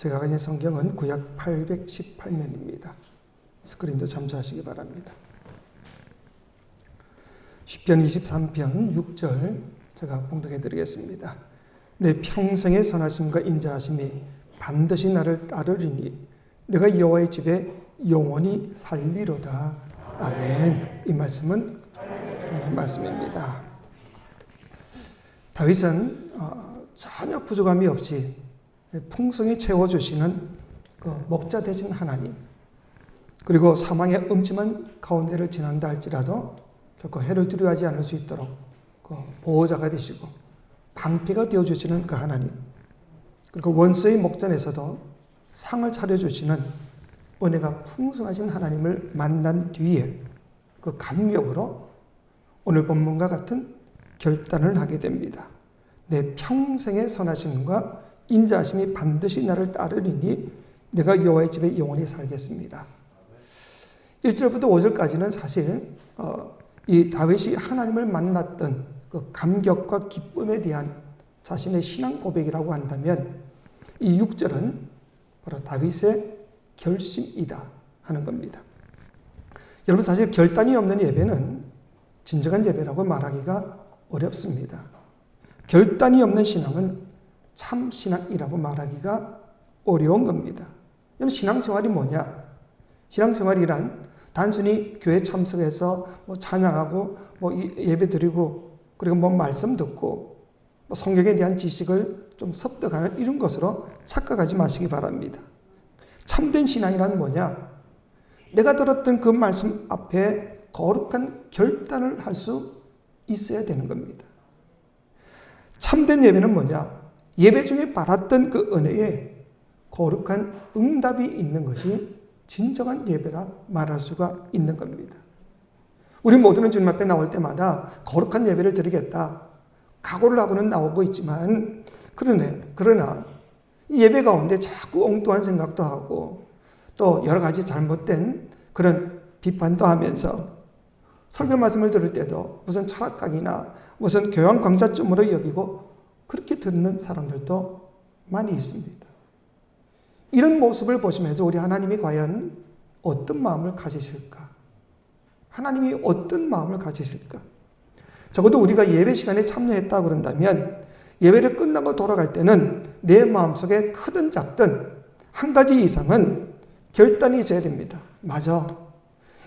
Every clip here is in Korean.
제가 가진 성경은 구약 818면입니다. 스크린도 참조하시기 바랍니다. 시편 23편 6절 제가 봉독해 드리겠습니다. 내 평생의 선하심과 인자하심이 반드시 나를 따르리니 내가 여호와의 집에 영원히 살리로다. 아멘. 이 말씀은 하나님의 말씀입니다. 다윗은 전혀 부족함이 없이 풍성히 채워주시는 그 목자 되신 하나님, 그리고 사망의 음침한 가운데를 지난다 할지라도 결코 해를 두려워하지 않을 수 있도록 그 보호자가 되시고 방패가 되어주시는 그 하나님, 그리고 원수의 목전에서도 상을 차려주시는 은혜가 풍성하신 하나님을 만난 뒤에 그 감격으로 오늘 본문과 같은 결단을 하게 됩니다. 내 평생의 선하심과 인자하심이 반드시 나를 따르리니 내가 여호와의 집에 영원히 살겠습니다. 1절부터 5절까지는 사실 이 다윗이 하나님을 만났던 그 감격과 기쁨에 대한 자신의 신앙 고백이라고 한다면, 이 6절은 바로 다윗의 결심이다 하는 겁니다. 여러분, 사실 결단이 없는 예배는 진정한 예배라고 말하기가 어렵습니다. 결단이 없는 신앙은 참 신앙이라고 말하기가 어려운 겁니다. 여러분, 신앙생활이 뭐냐? 신앙생활이란 단순히 교회 참석해서 찬양하고 예배 드리고 그리고 말씀 듣고 성경에 대한 지식을 좀 습득하는 이런 것으로 착각하지 마시기 바랍니다. 참된 신앙이란 뭐냐? 내가 들었던 그 말씀 앞에 거룩한 결단을 할 수 있어야 되는 겁니다. 참된 예배는 뭐냐? 예배 중에 받았던 그 은혜에 거룩한 응답이 있는 것이 진정한 예배라 말할 수가 있는 겁니다. 우리 모두는 주님 앞에 나올 때마다 거룩한 예배를 드리겠다 각오를 하고는 나오고 있지만, 그러나 예배 가운데 자꾸 엉뚱한 생각도 하고 또 여러 가지 잘못된 그런 비판도 하면서 설교 말씀을 들을 때도 무슨 철학 강의나 무슨 교양 강좌점으로 여기고 그렇게 듣는 사람들도 많이 있습니다. 이런 모습을 보시면서 우리 하나님이 과연 어떤 마음을 가지실까? 하나님이 어떤 마음을 가지실까? 적어도 우리가 예배 시간에 참여했다고 그런다면 예배를 끝나고 돌아갈 때는 내 마음속에 크든 작든 한 가지 이상은 결단이 있어야 됩니다. 맞아.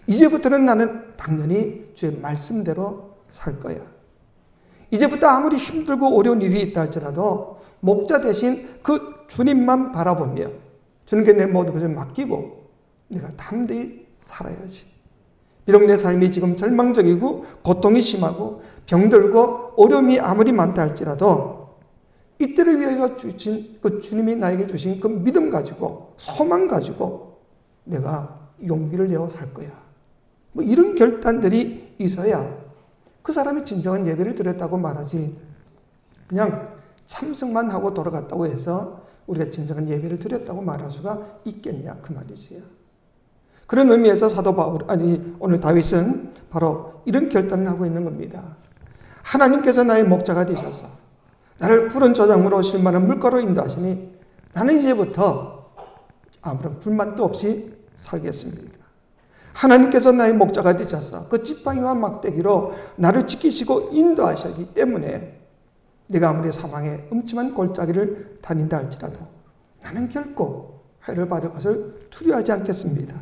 이제부터는 나는 당연히 주의 말씀대로 살 거야. 이제부터 아무리 힘들고 어려운 일이 있다 할지라도 목자 대신 그 주님만 바라보며 주님께 내 모든 것을 맡기고 내가 담대히 살아야지. 비록 내 삶이 지금 절망적이고 고통이 심하고 병들고 어려움이 아무리 많다 할지라도 이때를 위하여 주신 그 주님이 나에게 주신 그 믿음 가지고 소망 가지고 내가 용기를 내어 살 거야. 이런 결단들이 있어야 그 사람이 진정한 예배를 드렸다고 말하지, 그냥 참석만 하고 돌아갔다고 해서 우리가 진정한 예배를 드렸다고 말할 수가 있겠냐 그 말이지요. 그런 의미에서 오늘 다윗은 바로 이런 결단을 하고 있는 겁니다. 하나님께서 나의 목자가 되셔서 나를 푸른 저장으로 쉴만한 물가로 인도하시니 나는 이제부터 아무런 불만도 없이 살겠습니다. 하나님께서 나의 목자가 되셔서 그 지팡이와 막대기로 나를 지키시고 인도하시기 때문에 내가 아무리 사망의 음침한 골짜기를 다닌다 할지라도 나는 결코 해를 받을 것을 두려워하지 않겠습니다.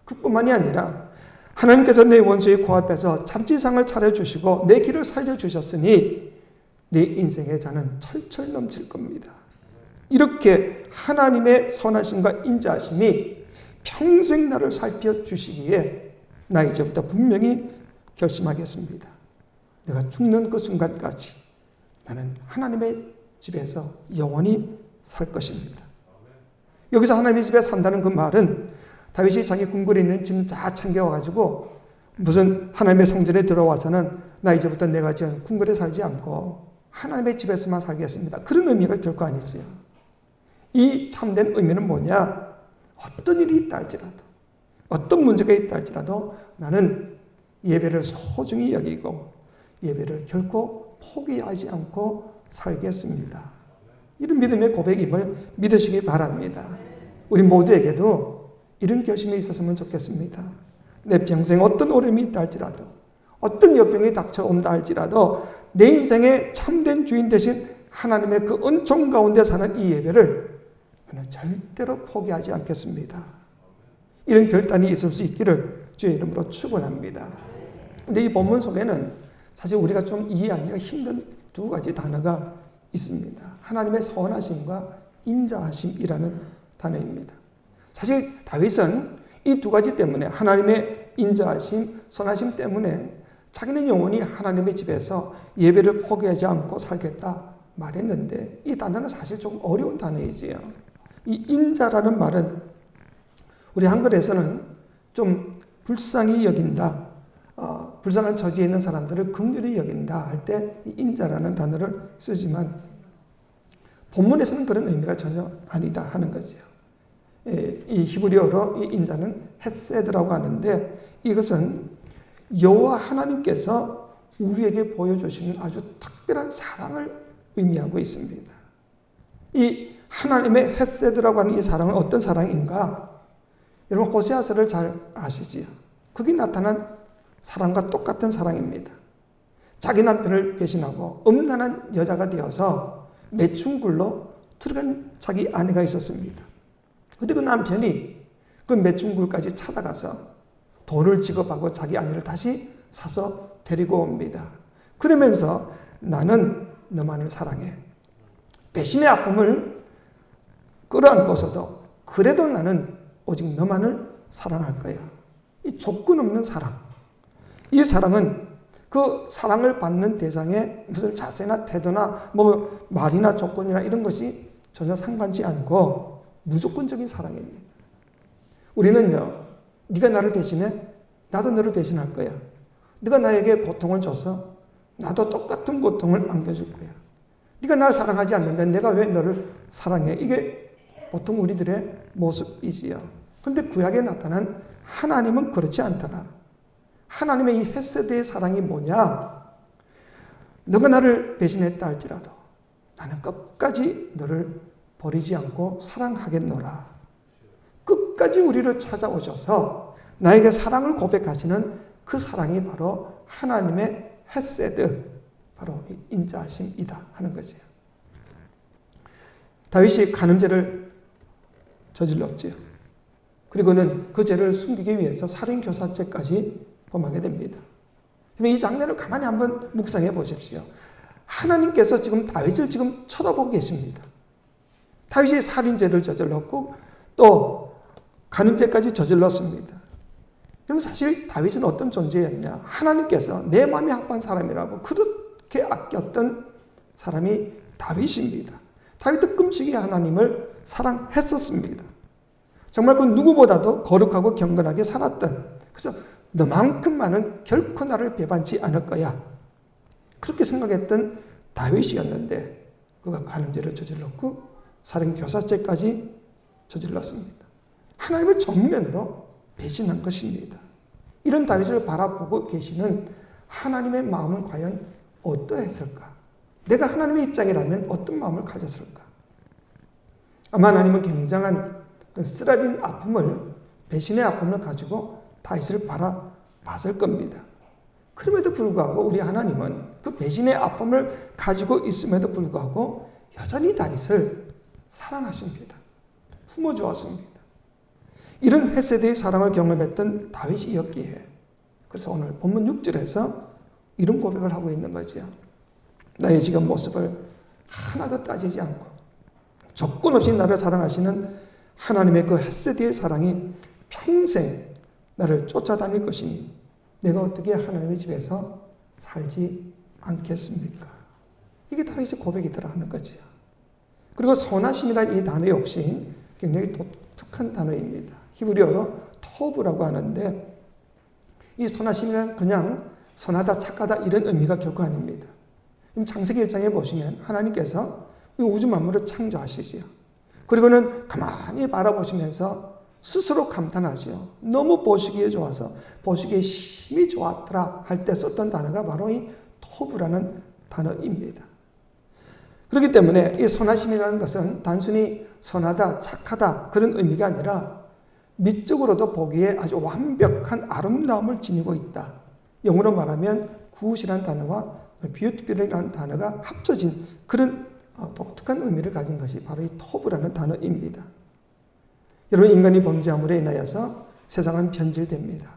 그뿐만이 아니라 하나님께서 내 원수의 코앞에서 잔치상을 차려주시고 내 길을 살려주셨으니 내 인생의 잔은 철철 넘칠 겁니다. 이렇게 하나님의 선하심과 인자하심이 평생 나를 살펴주시기에 나 이제부터 분명히 결심하겠습니다. 내가 죽는 그 순간까지 나는 하나님의 집에서 영원히 살 것입니다. 여기서 하나님의 집에 산다는 그 말은 다윗이 자기 궁궐에 있는 짐 다 챙겨와가지고 무슨 하나님의 성전에 들어와서는 나 이제부터 내가 지은 궁궐에 살지 않고 하나님의 집에서만 살겠습니다. 그런 의미가 결코 아니지요. 이 참된 의미는 뭐냐? 어떤 일이 있다 할지라도, 어떤 문제가 있다 할지라도 나는 예배를 소중히 여기고 예배를 결코 포기하지 않고 살겠습니다. 이런 믿음의 고백임을 믿으시기 바랍니다. 우리 모두에게도 이런 결심이 있었으면 좋겠습니다. 내 평생 어떤 어려움이 있다 할지라도, 어떤 역경이 닥쳐온다 할지라도 내 인생의 참된 주인 되신 하나님의 그 은총 가운데 사는 이 예배를 저는 절대로 포기하지 않겠습니다. 이런 결단이 있을 수 있기를 주의 이름으로 축원합니다. 근데 이 본문 속에는 사실 우리가 좀 이해하기가 힘든 두 가지 단어가 있습니다. 하나님의 선하심과 인자하심이라는 단어입니다. 사실 다윗은 이 두 가지 때문에, 하나님의 인자하심, 선하심 때문에 자기는 영원히 하나님의 집에서 예배를 포기하지 않고 살겠다 말했는데, 이 단어는 사실 조금 어려운 단어이지요. 이 인자라는 말은 우리 한글에서는 좀 불쌍히 여긴다, 불쌍한 처지에 있는 사람들을 긍휼히 여긴다 할 때 인자라는 단어를 쓰지만 본문에서는 그런 의미가 전혀 아니다 하는 거죠. 이 히브리어로 이 인자는 헤세드라고 하는데, 이것은 여호와 하나님께서 우리에게 보여주시는 아주 특별한 사랑을 의미하고 있습니다. 이 하나님의 헤세드라고 하는 이 사랑은 어떤 사랑인가? 여러분 호세아서를 잘 아시지요? 거기 나타난 사랑과 똑같은 사랑입니다. 자기 남편을 배신하고 음란한 여자가 되어서 매춘굴로 들어간 자기 아내가 있었습니다. 그런데 그 남편이 그 매춘굴까지 찾아가서 돈을 지급하고 자기 아내를 다시 사서 데리고 옵니다. 그러면서 나는 너만을 사랑해. 배신의 아픔을 끌어안고서도 그래도 나는 오직 너만을 사랑할 거야. 이 조건 없는 사랑. 이 사랑은 그 사랑을 받는 대상의 무슨 자세나 태도나 뭐 말이나 조건이나 이런 것이 전혀 상관지 않고 무조건적인 사랑입니다. 우리는요, 네가 나를 배신해? 나도 너를 배신할 거야. 네가 나에게 고통을 줘서 나도 똑같은 고통을 안겨줄 거야. 네가 나를 사랑하지 않는데 내가 왜 너를 사랑해? 이게 보통 우리들의 모습이지요. 그런데 구약에 나타난 하나님은 그렇지 않더라. 하나님의 이 헤세드의 사랑이 뭐냐? 너가 나를 배신했다 할지라도 나는 끝까지 너를 버리지 않고 사랑하겠노라. 끝까지 우리를 찾아오셔서 나에게 사랑을 고백하시는 그 사랑이 바로 하나님의 헤세드, 바로 인자하심이다 하는 거지요. 다윗이 간음죄를 저질렀지요. 그리고는 그 죄를 숨기기 위해서 살인교사죄까지 범하게 됩니다. 이 장면을 가만히 한번 묵상해 보십시오. 하나님께서 지금 다윗을 지금 쳐다보고 계십니다. 다윗이 살인죄를 저질렀고 또 간음죄까지 저질렀습니다. 그럼 사실 다윗은 어떤 존재였냐? 하나님께서 내 마음에 합한 사람이라고 그렇게 아꼈던 사람이 다윗입니다. 다윗도 끔찍이 하나님을 사랑했었습니다. 정말 그 누구보다도 거룩하고 경건하게 살았던, 그래서 너만큼만은 결코 나를 배반치 않을 거야, 그렇게 생각했던 다윗이었는데 그가 간음죄를 저질렀고 살인교사죄까지 저질렀습니다. 하나님을 정면으로 배신한 것입니다. 이런 다윗을 바라보고 계시는 하나님의 마음은 과연 어떠했을까? 내가 하나님의 입장이라면 어떤 마음을 가졌을까? 아마 하나님은 굉장한 쓰라린 아픔을, 배신의 아픔을 가지고 다윗을 바라봤을 겁니다. 그럼에도 불구하고 우리 하나님은 그 배신의 아픔을 가지고 있음에도 불구하고 여전히 다윗을 사랑하십니다. 품어주었습니다. 이런 헤세드의 사랑을 경험했던 다윗이었기에, 그래서 오늘 본문 6절에서 이런 고백을 하고 있는 거죠. 나의 지금 모습을 하나도 따지지 않고 조건 없이 나를 사랑하시는 하나님의 그 헤세드의 사랑이 평생 나를 쫓아다닐 것이니 내가 어떻게 하나님의 집에서 살지 않겠습니까? 이게 다윗의 고백이더라 하는 거지요. 그리고 선하심이라는 이 단어 역시 굉장히 독특한 단어입니다. 히브리어로 토브라고 하는데, 이 선하심이란 그냥 선하다, 착하다 이런 의미가 결코 아닙니다. 창세기 1장에 보시면 하나님께서 이 우주 만물을 창조하시지요. 그리고는 가만히 바라보시면서 스스로 감탄하지요. 너무 보시기에 좋아서, 보시기에 심히 좋았더라 할 때 썼던 단어가 바로 이 토브라는 단어입니다. 그렇기 때문에 이 선하심이라는 것은 단순히 선하다, 착하다 그런 의미가 아니라 미적으로도 보기에 아주 완벽한 아름다움을 지니고 있다. 영어로 말하면 굿이라는 단어와 beautiful이라는 단어가 합쳐진 그런 독특한 의미를 가진 것이 바로 이 토브라는 단어입니다. 여러분, 인간이 범죄함으로 인하여서 세상은 변질됩니다.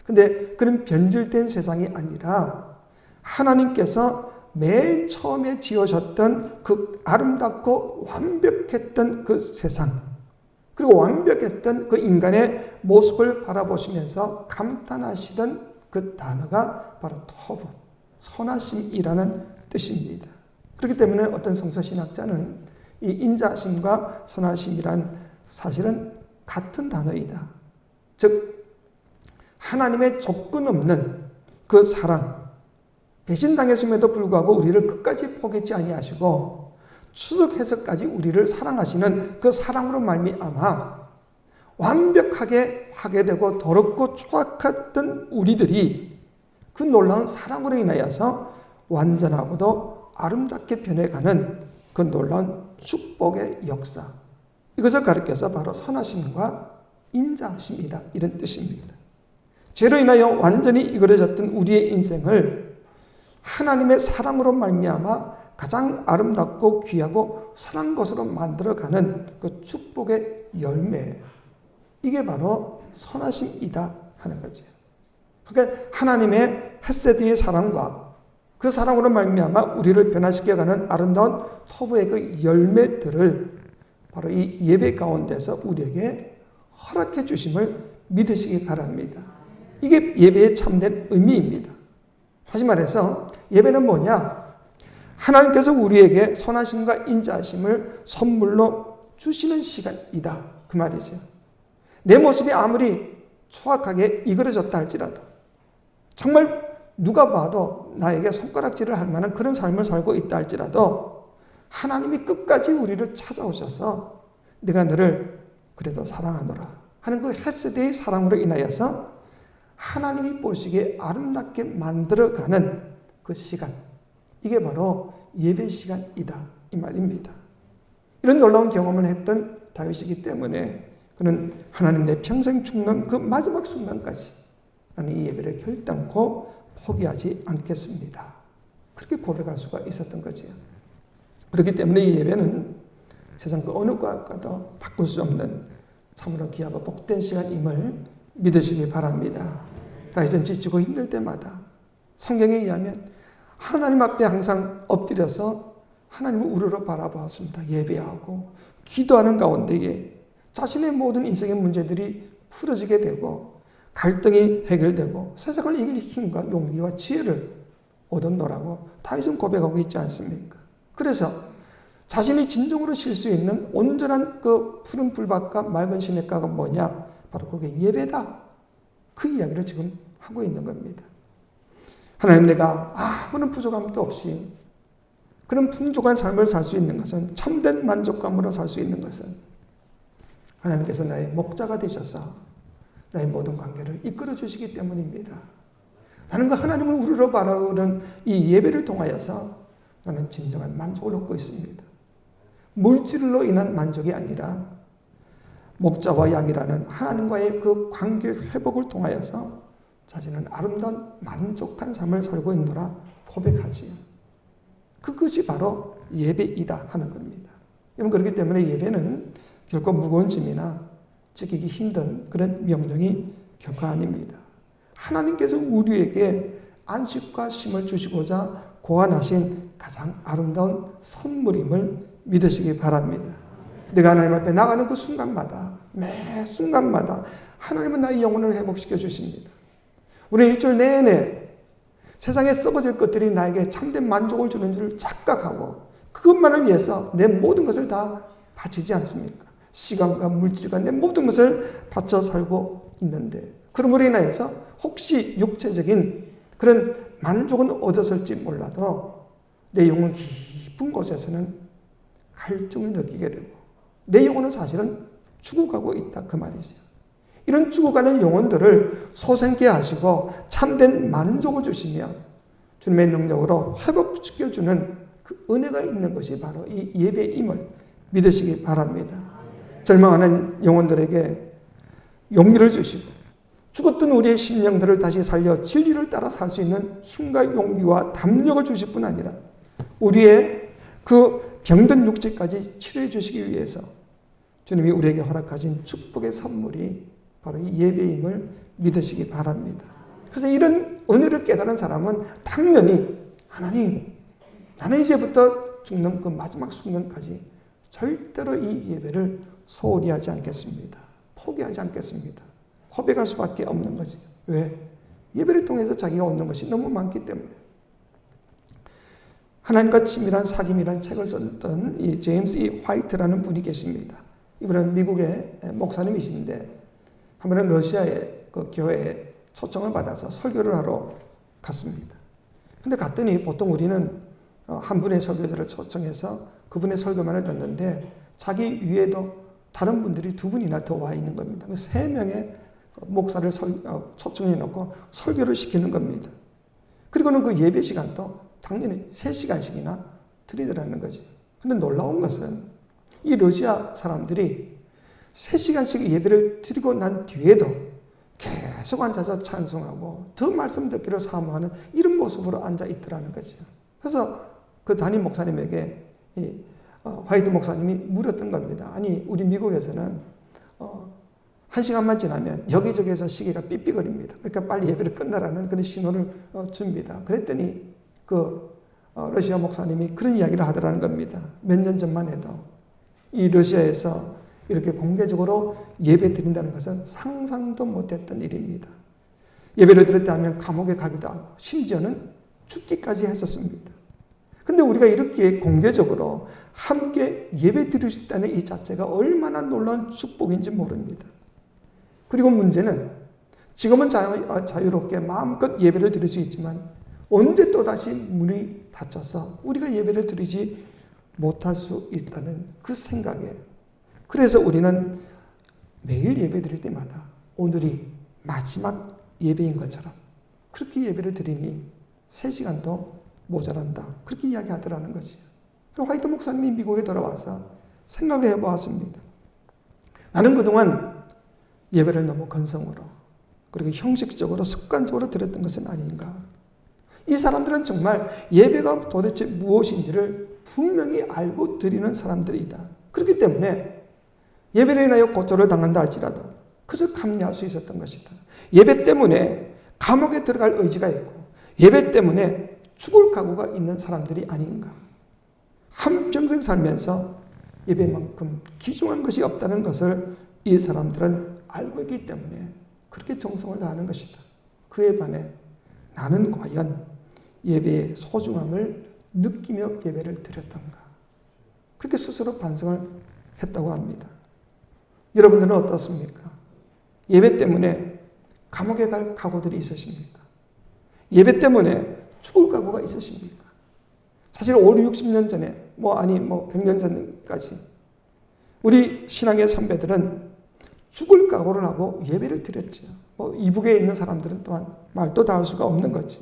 근데 그런 변질된 세상이 아니라 하나님께서 맨 처음에 지으셨던 그 아름답고 완벽했던 그 세상, 그리고 완벽했던 그 인간의 모습을 바라보시면서 감탄하시던 그 단어가 바로 토브, 선하심이라는 뜻입니다. 그렇기 때문에 어떤 성서신학자는 이 인자심과 선하심이란 사실은 같은 단어이다. 즉 하나님의 조건 없는 그 사랑, 배신당했음에도 불구하고 우리를 끝까지 포기하지 아니하시고 추적해서까지 우리를 사랑하시는 그 사랑으로 말미암아 완벽하게 파괴되고 더럽고 추악했던 우리들이 그 놀라운 사랑으로 인하여서 완전하고도 아름답게 변해가는 그 놀라운 축복의 역사, 이것을 가리켜서 바로 선하심과 인자하심이다, 이런 뜻입니다. 죄로 인하여 완전히 이그러졌던 우리의 인생을 하나님의 사랑으로 말미암아 가장 아름답고 귀하고 선한 것으로 만들어가는 그 축복의 열매, 이게 바로 선하심이다 하는 거죠. 그러니까 하나님의 헤세드의 사랑과 그 사랑으로 말미암아 우리를 변화시켜가는 아름다운 토브의 그 열매들을 바로 이 예배 가운데서 우리에게 허락해 주심을 믿으시기 바랍니다. 이게 예배의 참된 의미입니다. 다시 말해서 예배는 뭐냐? 하나님께서 우리에게 선하심과 인자하심을 선물로 주시는 시간이다, 그 말이죠. 내 모습이 아무리 추악하게 이그러졌다 할지라도, 정말 누가 봐도 나에게 손가락질을 할 만한 그런 삶을 살고 있다 할지라도 하나님이 끝까지 우리를 찾아오셔서 내가 너를 그래도 사랑하노라 하는 그 헤세드의 사랑으로 인하여서 하나님이 보시기에 아름답게 만들어가는 그 시간, 이게 바로 예배 시간이다, 이 말입니다. 이런 놀라운 경험을 했던 다윗이기 때문에 그는 하나님 내 평생 죽는 그 마지막 순간까지 나는 이 예배를 결단코 포기하지 않겠습니다. 그렇게 고백할 수가 있었던 거지요. 그렇기 때문에 이 예배는 세상 그 어느 것과도 바꿀 수 없는 참으로 귀하고 복된 시간임을 믿으시기 바랍니다. 다윗은 지치고 힘들 때마다 성경에 의하면 하나님 앞에 항상 엎드려서 하나님을 우러러 바라보았습니다. 예배하고 기도하는 가운데에 자신의 모든 인생의 문제들이 풀어지게 되고 갈등이 해결되고 세상을 이길 힘과 용기와 지혜를 얻었노라고 다윗은 고백하고 있지 않습니까? 그래서 자신이 진정으로 쉴 수 있는 온전한 그 푸른 풀밭과 맑은 시냇가가 뭐냐? 바로 그게 예배다. 그 이야기를 지금 하고 있는 겁니다. 하나님, 내가 아무런 부족함도 없이 그런 풍족한 삶을 살 수 있는 것은, 참된 만족감으로 살 수 있는 것은 하나님께서 나의 목자가 되셔서 나의 모든 관계를 이끌어 주시기 때문입니다. 나는 그 하나님을 우러러 바라보는 이 예배를 통하여서 나는 진정한 만족을 얻고 있습니다. 물질로 인한 만족이 아니라 목자와 양이라는 하나님과의 그 관계 회복을 통하여서 자신은 아름다운 만족한 삶을 살고 있노라 고백하지요. 그것이 바로 예배이다 하는 겁니다. 여러분, 그렇기 때문에 예배는 결코 무거운 짐이나 지키기 힘든 그런 명령이 결코 아닙니다. 하나님께서 우리에게 안식과 쉼을 주시고자 고안하신 가장 아름다운 선물임을 믿으시기 바랍니다. 내가 하나님 앞에 나가는 그 순간마다, 매 순간마다 하나님은 나의 영혼을 회복시켜 주십니다. 우리는 일주일 내내 세상에 썩어질 것들이 나에게 참된 만족을 주는 줄 착각하고 그것만을 위해서 내 모든 것을 다 바치지 않습니까? 시간과 물질과 내 모든 것을 바쳐 살고 있는데, 그러므로 인하여서 혹시 육체적인 그런 만족은 얻었을지 몰라도 내 영혼 깊은 곳에서는 갈증을 느끼게 되고 내 영혼은 사실은 죽어가고 있다, 그 말이죠. 이런 죽어가는 영혼들을 소생케 하시고 참된 만족을 주시며 주님의 능력으로 회복시켜주는 그 은혜가 있는 것이 바로 이 예배임을 믿으시기 바랍니다. 절망하는 영혼들에게 용기를 주시고 죽었던 우리의 심령들을 다시 살려 진리를 따라 살 수 있는 힘과 용기와 담력을 주실 뿐 아니라 우리의 그 병든 육체까지 치료해 주시기 위해서 주님이 우리에게 허락하신 축복의 선물이 바로 이 예배임을 믿으시기 바랍니다. 그래서 이런 은혜를 깨달은 사람은 당연히 하나님, 나는 이제부터 죽는 그 마지막 순간까지 절대로 이 예배를 소홀히 하지 않겠습니다. 포기하지 않겠습니다. 고백할 수밖에 없는 거지. 왜? 예배를 통해서 자기가 얻는 것이 너무 많기 때문에. 하나님과 친밀한 사귐이라는 책을 썼던 이 제임스 E. 화이트라는 분이 계십니다. 이분은 미국의 목사님이신데 한 번은 러시아의 그 교회에 초청을 받아서 설교를 하러 갔습니다. 근데 갔더니 보통 우리는 한 분의 설교자를 초청해서 그분의 설교만을 듣는데 자기 위에도 다른 분들이 두 분이나 더 와 있는 겁니다. 세 명의 목사를 초청해 놓고 설교를 시키는 겁니다. 그리고는 그 예배 시간도 당연히 3시간씩이나 드리더라는 거죠. 근데 놀라운 것은 이 러시아 사람들이 3시간씩 예배를 드리고 난 뒤에도 계속 앉아서 찬송하고 더 말씀 듣기를 사모하는 이런 모습으로 앉아 있더라는 거죠. 그래서 그 담임 목사님에게 화이트 목사님이 물었던 겁니다. 아니, 우리 미국에서는 1시간만 지나면 여기저기에서 시계가 삐삐거립니다. 그러니까 빨리 예배를 끝내라는 그런 신호를 줍니다. 그랬더니 그 러시아 목사님이 그런 이야기를 하더라는 겁니다. 몇 년 전만 해도 이 러시아에서 이렇게 공개적으로 예배 드린다는 것은 상상도 못했던 일입니다. 예배를 드렸다 하면 감옥에 가기도 하고 심지어는 죽기까지 했었습니다. 근데 우리가 이렇게 공개적으로 함께 예배 드릴 수 있다는 이 자체가 얼마나 놀라운 축복인지 모릅니다. 그리고 문제는 지금은 자유롭게 마음껏 예배를 드릴 수 있지만 언제 또다시 문이 닫혀서 우리가 예배를 드리지 못할 수 있다는 그 생각에, 그래서 우리는 매일 예배 드릴 때마다 오늘이 마지막 예배인 것처럼 그렇게 예배를 드리니 3시간도 모자란다. 그렇게 이야기하더라는 것이에요. 화이트 목사님이 미국에 돌아와서 생각을 해보았습니다. 나는 그동안 예배를 너무 건성으로 그리고 형식적으로 습관적으로 드렸던 것은 아닌가. 이 사람들은 정말 예배가 도대체 무엇인지를 분명히 알고 드리는 사람들이다. 그렇기 때문에 예배로 인하여 고초를 당한다 할지라도 그것을 감내할 수 있었던 것이다. 예배 때문에 감옥에 들어갈 의지가 있고 예배 때문에 죽을 각오가 있는 사람들이 아닌가. 한평생 살면서 예배만큼 귀중한 것이 없다는 것을 이 사람들은 알고 있기 때문에 그렇게 정성을 다하는 것이다. 그에 반해 나는 과연 예배의 소중함을 느끼며 예배를 드렸던가. 그렇게 스스로 반성을 했다고 합니다. 여러분들은 어떻습니까? 예배 때문에 감옥에 갈 각오들이 있으십니까? 예배 때문에 죽을 각오가 있으십니까? 사실 50, 60년 전에 100년 전까지 우리 신앙의 선배들은 죽을 각오를 하고 예배를 드렸죠. 이북에 있는 사람들은 또한 말도 다 할 수가 없는 거죠.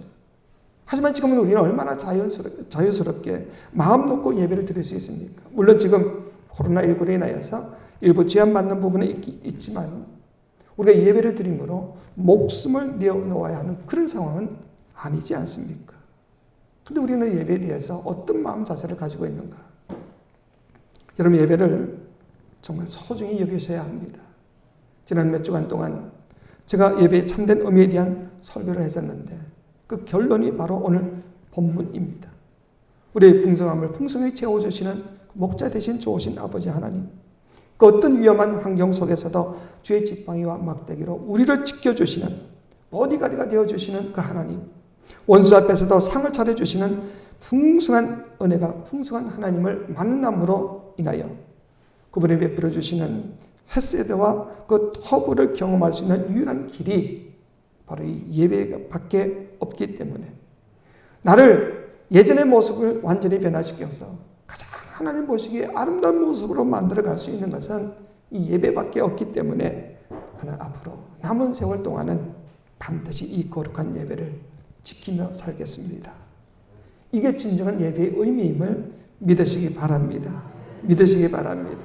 하지만 지금은 우리는 얼마나 자유스럽게 마음 놓고 예배를 드릴 수 있습니까? 물론 지금 코로나19로 인하여서 일부 제한받는 부분은 있지만 우리가 예배를 드림으로 목숨을 내어놓아야 하는 그런 상황은 아니지 않습니까? 그런데 우리는 예배에 대해서 어떤 마음 자세를 가지고 있는가? 여러분, 예배를 정말 소중히 여기셔야 합니다. 지난 몇 주간 동안 제가 예배의 참된 의미에 대한 설교를 했었는데 그 결론이 바로 오늘 본문입니다. 우리의 풍성함을 풍성히 채워주시는 목자 되신 좋으신 아버지 하나님, 그 어떤 위험한 환경 속에서도 주의 지팡이와 막대기로 우리를 지켜주시는 보디가드가 되어주시는 그 하나님, 원수 앞에서도 상을 차려주시는 풍성한 은혜가 풍성한 하나님을 만남으로 인하여 그분이 베풀어 주시는 헤세드와 그 터부를 경험할 수 있는 유일한 길이 바로 이 예배밖에 없기 때문에 나를 예전의 모습을 완전히 변화시켜서 가장 하나님 보시기에 아름다운 모습으로 만들어갈 수 있는 것은 이 예배밖에 없기 때문에 나는 앞으로 남은 세월 동안은 반드시 이 거룩한 예배를 지키며 살겠습니다. 이게 진정한 예배의 의미임을 믿으시기 바랍니다. 믿으시기 바랍니다.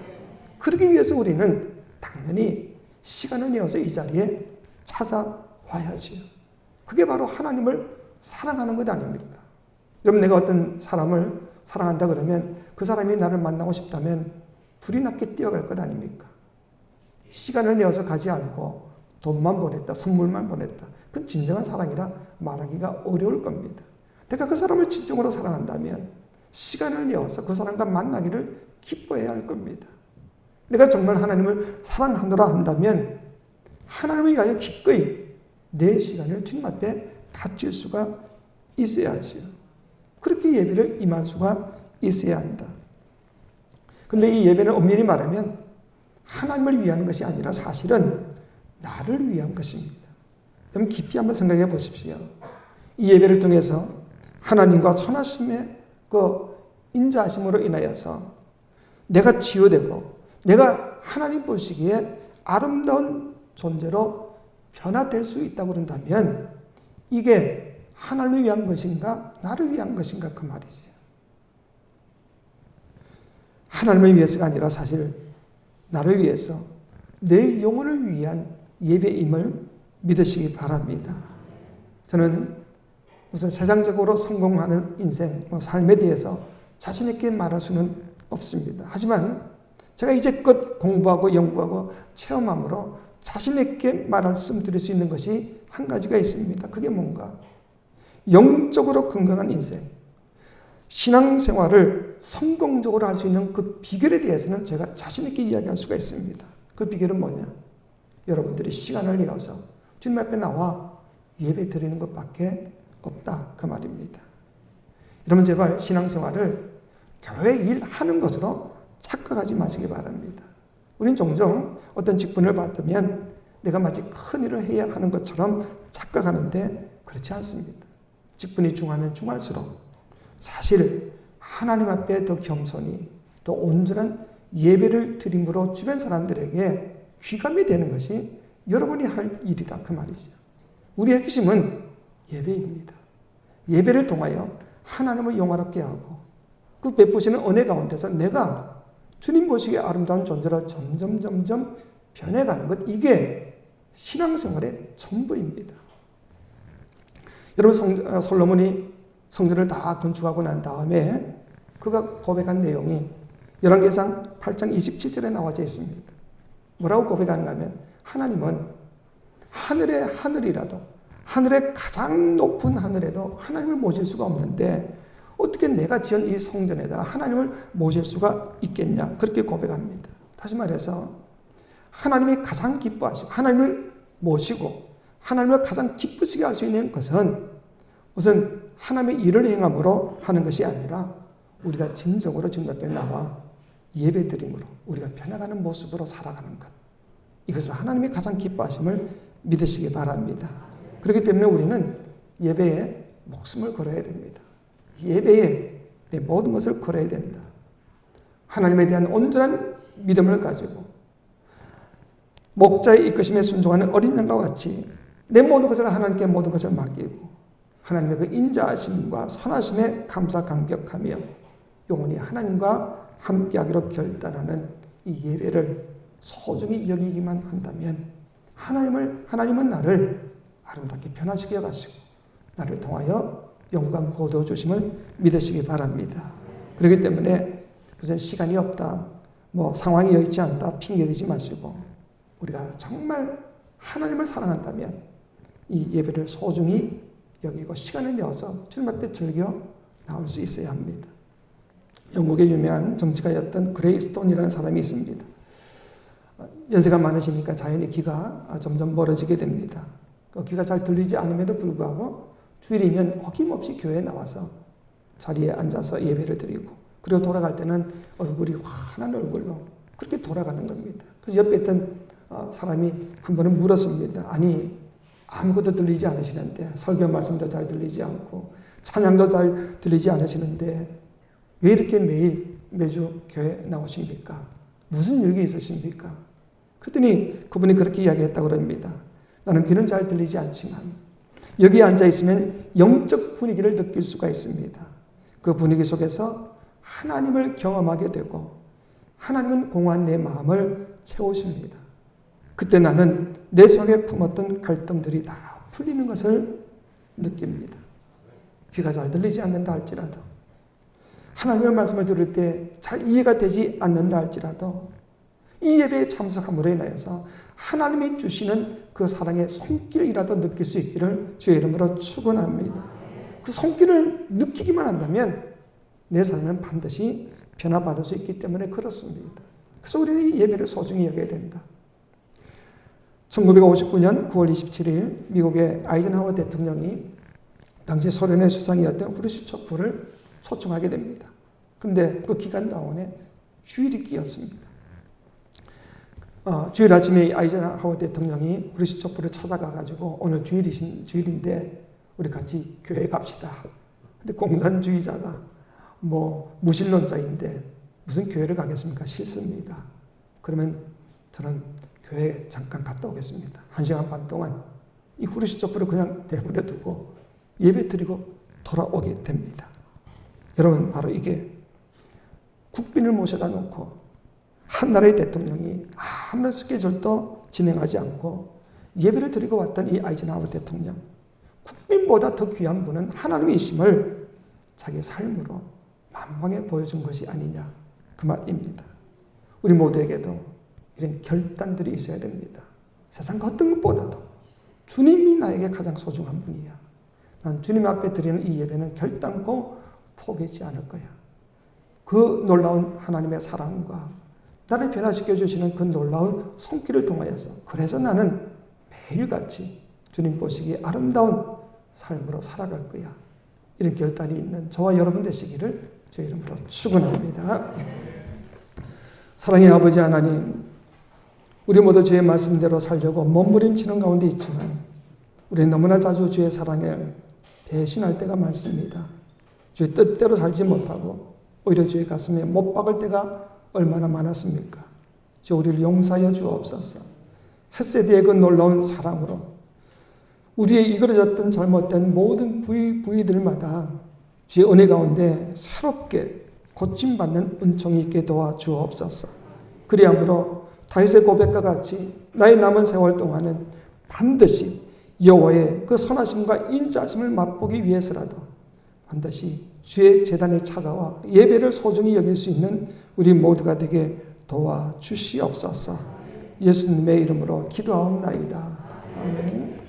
그러기 위해서 우리는 당연히 시간을 내어서 이 자리에 찾아와야지요. 그게 바로 하나님을 사랑하는 것 아닙니까? 여러분, 내가 어떤 사람을 사랑한다 그러면 그 사람이 나를 만나고 싶다면 불이 났게 뛰어갈 것 아닙니까? 시간을 내어서 가지 않고 돈만 보냈다, 선물만 보냈다. 그건 진정한 사랑이라 말하기가 어려울 겁니다. 내가 그 사람을 진정으로 사랑한다면 시간을 내어서 그 사람과 만나기를 기뻐해야 할 겁니다. 내가 정말 하나님을 사랑하노라 한다면 하나님을 위하여 기꺼이 내 시간을 주님 앞에 바칠 수가 있어야지요. 그렇게 예배를 임할 수가 있어야 한다. 그런데 이 예배는 엄밀히 말하면 하나님을 위한 것이 아니라 사실은 나를 위한 것입니다. 여러분, 깊이 한번 생각해 보십시오. 이 예배를 통해서 하나님과 선하심의 그 인자하심으로 인하여서 내가 치유되고 내가 하나님 보시기에 아름다운 존재로 변화될 수 있다고 그런다면 이게 하나님을 위한 것인가 나를 위한 것인가 그 말이죠. 하나님을 위해서가 아니라 사실 나를 위해서 내 영혼을 위한 예배임을 믿으시기 바랍니다. 저는 무슨 세상적으로 성공하는 인생, 삶에 대해서 자신 있게 말할 수는 없습니다. 하지만 제가 이제껏 공부하고 연구하고 체험함으로 자신 있게 말씀드릴 수 있는 것이 한 가지가 있습니다. 그게 뭔가? 영적으로 건강한 인생, 신앙생활을 성공적으로 할 수 있는 그 비결에 대해서는 제가 자신 있게 이야기할 수가 있습니다. 그 비결은 뭐냐? 여러분들이 시간을 내어서 주님 앞에 나와 예배 드리는 것밖에 없다 그 말입니다. 여러분, 제발 신앙생활을 교회 일하는 것으로 착각하지 마시기 바랍니다. 우린 종종 어떤 직분을 받으면 내가 마치 큰 일을 해야 하는 것처럼 착각하는데 그렇지 않습니다. 직분이 중하면 중할수록 사실 하나님 앞에 더 겸손히 더 온전한 예배를 드림으로 주변 사람들에게 귀감이 되는 것이 여러분이 할 일이다 그 말이죠. 우리의 핵심은 예배입니다. 예배를 통하여 하나님을 영화롭게 하고 그 베푸시는 은혜 가운데서 내가 주님 보시기에 아름다운 존재로 점점 변해가는 것, 이게 신앙생활의 전부입니다. 여러분, 솔로몬이 성전을 다 건축하고 난 다음에 그가 고백한 내용이 열왕기상 8장 27절에 나와져 있습니다. 뭐라고 고백하는가 하면 하나님은 하늘의 하늘이라도, 하늘의 가장 높은 하늘에도 하나님을 모실 수가 없는데 어떻게 내가 지은 이 성전에다가 하나님을 모실 수가 있겠냐, 그렇게 고백합니다. 다시 말해서 하나님이 가장 기뻐하시고 하나님을 모시고 하나님을 가장 기쁘시게 할 수 있는 것은 우선 하나님의 일을 행함으로 하는 것이 아니라 우리가 진정으로 주님 앞에 나와 예배드림으로 우리가 변해가는 모습으로 살아가는 것, 이것을 하나님이 가장 기뻐하심을 믿으시기 바랍니다. 그렇기 때문에 우리는 예배에 목숨을 걸어야 됩니다. 예배에 내 모든 것을 걸어야 된다. 하나님에 대한 온전한 믿음을 가지고 목자의 이끄심에 순종하는 어린 양과 같이 내 모든 것을 하나님께 모든 것을 맡기고 하나님의 그 인자하심과 선하심에 감사 감격하며 영원히 하나님과 함께하기로 결단하는 이 예배를 소중히 여기기만 한다면 하나님은 나를 아름답게 변화시켜 가시고 나를 통하여 영광 거두어 주심을 믿으시기 바랍니다. 그렇기 때문에 무슨 시간이 없다, 상황이 여의치 않다 핑계대지 마시고 우리가 정말 하나님을 사랑한다면 이 예배를 소중히 여기고 시간을 내어서 주님 앞에 즐겨 나올 수 있어야 합니다. 영국의 유명한 정치가였던 그레이스톤이라는 사람이 있습니다. 연세가 많으시니까 자연히 귀가 점점 멀어지게 됩니다. 귀가 잘 들리지 않음에도 불구하고 주일이면 어김없이 교회에 나와서 자리에 앉아서 예배를 드리고 그리고 돌아갈 때는 얼굴이 환한 얼굴로 그렇게 돌아가는 겁니다. 그래서 옆에 있던 사람이 한 번은 물었습니다. 아니, 아무것도 들리지 않으시는데, 설교 말씀도 잘 들리지 않고 찬양도 잘 들리지 않으시는데 왜 이렇게 매주 교회 나오십니까? 무슨 일이 있으십니까? 그랬더니 그분이 그렇게 이야기했다고 합니다. 나는 귀는 잘 들리지 않지만 여기에 앉아있으면 영적 분위기를 느낄 수가 있습니다. 그 분위기 속에서 하나님을 경험하게 되고 하나님은 공허한 내 마음을 채우십니다. 그때 나는 내 속에 품었던 갈등들이 다 풀리는 것을 느낍니다. 귀가 잘 들리지 않는다 할지라도, 하나님의 말씀을 들을 때 잘 이해가 되지 않는다 할지라도 이 예배에 참석함으로 인하여서 하나님이 주시는 그 사랑의 손길이라도 느낄 수 있기를 주의 이름으로 축원합니다. 그 손길을 느끼기만 한다면 내 삶은 반드시 변화받을 수 있기 때문에 그렇습니다. 그래서 우리는 이 예배를 소중히 여겨야 된다. 1959년 9월 27일 미국의 아이젠하워 대통령이 당시 소련의 수상이었던 후르시초프를 초청하게 됩니다. 그런데 그 기간 가운데 주일이 끼었습니다. 주일 아침에 아이젠하워 대통령이 후르시초프를 찾아가가지고 오늘 주일인데 우리 같이 교회 갑시다. 근데 공산주의자가 무신론자인데 무슨 교회를 가겠습니까? 싫습니다. 그러면 저는 교회에 잠깐 갔다 오겠습니다. 1시간 반 동안 이 후르시초프를 그냥 내버려 두고 예배 드리고 돌아오게 됩니다. 여러분, 바로 이게 국빈을 모셔다 놓고 한 나라의 대통령이 아무런 스케줄도 진행하지 않고 예배를 드리고 왔던 이 아이젠하워 대통령, 국빈보다 더 귀한 분은 하나님이심을 자기 삶으로 만방에 보여준 것이 아니냐, 그 말입니다. 우리 모두에게도 이런 결단들이 있어야 됩니다. 세상 그 어떤 것보다도 주님이 나에게 가장 소중한 분이야. 난 주님 앞에 드리는 이 예배는 결단코 포기하지 않을 거야. 그 놀라운 하나님의 사랑과 나를 변화시켜 주시는 그 놀라운 손길을 통하여서, 그래서 나는 매일같이 주님 보시기에 아름다운 삶으로 살아갈 거야. 이런 결단이 있는 저와 여러분 되시기를 주의 이름으로 축원합니다. 사랑의 아버지 하나님, 우리 모두 주의 말씀대로 살려고 몸부림치는 가운데 있지만 우리는 너무나 자주 주의 사랑에 배신할 때가 많습니다. 주의 뜻대로 살지 못하고 오히려 주의 가슴에 못 박을 때가 얼마나 많았습니까? 주, 우리를 용서하여 주옵소서. 헷세드의 그 놀라운 사랑으로 우리의 이그러졌던 잘못된 모든 부위들마다 주의 은혜 가운데 새롭게 고침받는 은총이 있게 도와주옵소서. 그리함으로 다윗의 고백과 같이 나의 남은 세월 동안은 반드시 여호와의 그 선하심과 인자하심을 맛보기 위해서라도 반드시 주의 제단에 찾아와 예배를 소중히 여길 수 있는 우리 모두가 되게 도와주시옵소서. 예수님의 이름으로 기도하옵나이다. 아멘.